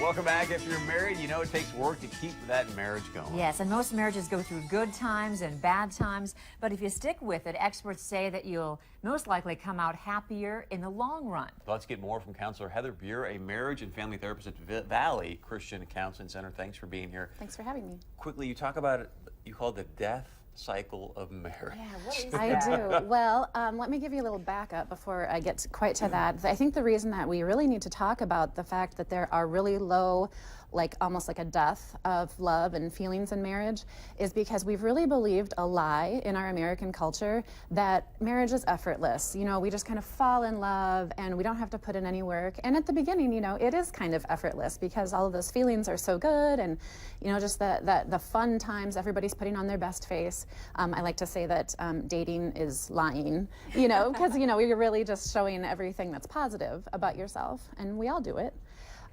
Welcome back. If you're married, you know it takes work to keep that marriage going. Yes, and most marriages go through good times and bad times, but if you stick with it, experts say that you'll most likely come out happier in the long run. Let's get more from Counselor Heather Buer, a marriage and family therapist at Valley Christian Counseling Center. Thanks for being here. Thanks for having me. Quickly, you talk about it, you call it the death cycle of marriage. Yeah, what is I do. Well, let me give you a little backup before I get quite to that. I think the reason that we really need to talk about the fact that there are really low, like almost like a death of love and feelings in marriage is because we've really believed a lie in our American culture that marriage is effortless. You know, we just kind of fall in love and we don't have to put in any work. And at the beginning, you know, it is kind of effortless because all of those feelings are so good and, you know, just the fun times, everybody's putting on their best face. I like to say that dating is lying, you know, because, you know, you're really just showing everything that's positive about yourself, and we all do it.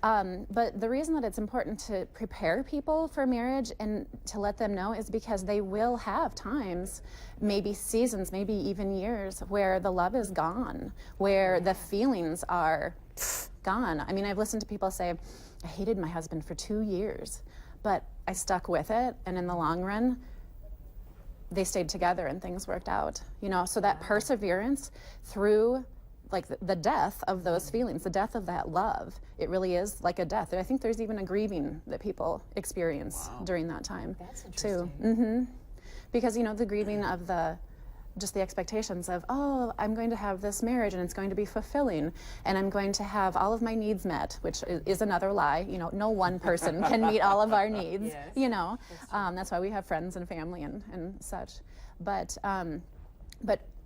But the reason that it's important to prepare people for marriage and to let them know is because they will have times, maybe seasons, maybe even years, where the love is gone, where the feelings are gone. I mean, I've listened to people say, I hated my husband for 2 years, but I stuck with it, and in the long run, they stayed together and things worked out, you know, so that perseverance through like the death of those feelings, the death of that love, it really is like a death. And I think there's even a grieving that people experience during that time. That's interesting. Too. Because, you know, the grieving of just the expectations of, oh, I'm going to have this marriage and it's going to be fulfilling and I'm going to have all of my needs met, which is another lie. You know, no one person can meet all of our needs, Yes, you know. That's why we have friends and family and such. But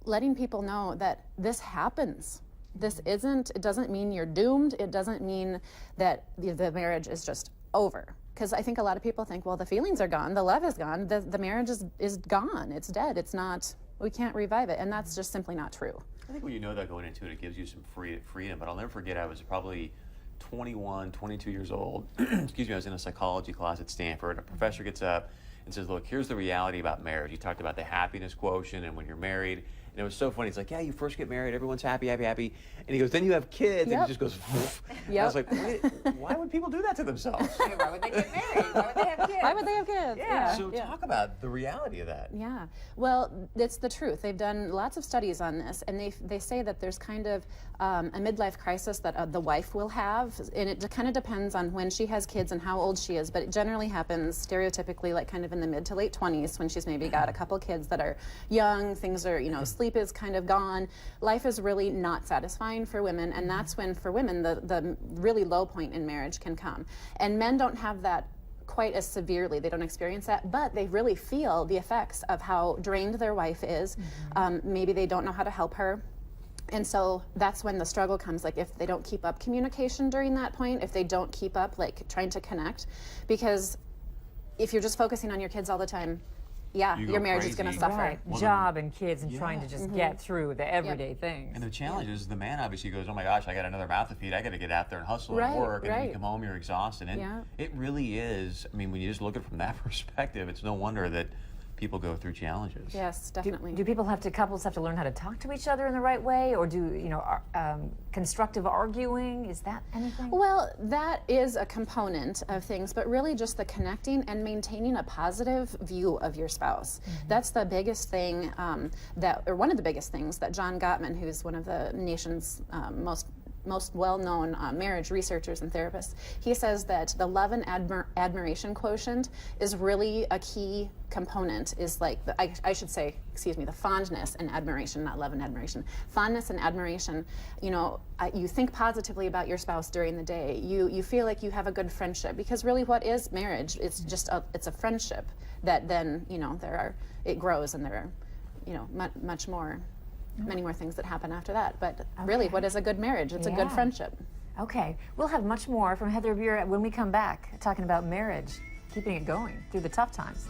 letting people know that this happens. It doesn't mean you're doomed. It doesn't mean that the marriage is just over. Because I think a lot of people think, well, the feelings are gone, the love is gone, the marriage is gone, it's dead, it's not, we can't revive it, and that's just simply not true. I think when you know that going into it, it gives you some freedom. But I'll never forget, I was probably 21, 22 years old. Excuse me, I was in a psychology class at Stanford. A professor gets up and says, look, here's the reality about marriage. You talked about the happiness quotient and when you're married. And it was so funny. He's like, yeah, you first get married, everyone's happy, happy, happy. And he goes, then you have kids, and it just goes, woof. And I was like, wait, why would people do that to themselves? Why would they get married? Why would they have kids? Why would they have kids? Yeah. So talk about the reality of that. Yeah, well, it's the truth. They've done lots of studies on this, and they say that there's kind of a midlife crisis that the wife will have, and it kind of depends on when she has kids and how old she is, but it generally happens stereotypically like kind of in the mid to late 20s when she's maybe got a couple kids that are young, things are, you know, sleep is kind of gone, life is really not satisfying for women, and that's when for women the really low point in marriage can come. And men don't have that quite as severely. They don't experience that, but they really feel the effects of how drained their wife is. Maybe they don't know how to help her. And so that's when the struggle comes, like if they don't keep up communication during that point, if they don't keep up like trying to connect, because if you're just focusing on your kids all the time, yeah, You go your marriage is going to crazy. suffer. Right. Job and kids and trying to just get through the everyday things. And the challenge is the man obviously goes, oh my gosh, I got another mouth to feed. I got to get out there and hustle Right, and work. And when you right. come home, you're exhausted. And it really is, I mean, when you just look at it from that perspective, it's no wonder that people go through challenges. Yes, definitely. Do couples have to learn how to talk to each other in the right way, or do, you know, constructive arguing, is that anything? Well, that is a component of things, but really just the connecting and maintaining a positive view of your spouse. That's the biggest thing or one of the biggest things that John Gottman, who's one of the nation's most well-known marriage researchers and therapists, he says that the love and admiration quotient is really a key component, is like, I should say, excuse me, the fondness and admiration, not love and admiration. Fondness and admiration, you know, you think positively about your spouse during the day. You feel like you have a good friendship, because really what is marriage? It's just it's a friendship that then, you know, it grows, and there are, you know, many more things that happen after that. But really, what is a good marriage? It's a good friendship. Okay, we'll have much more from Heather Buer when we come back, talking about marriage, keeping it going through the tough times.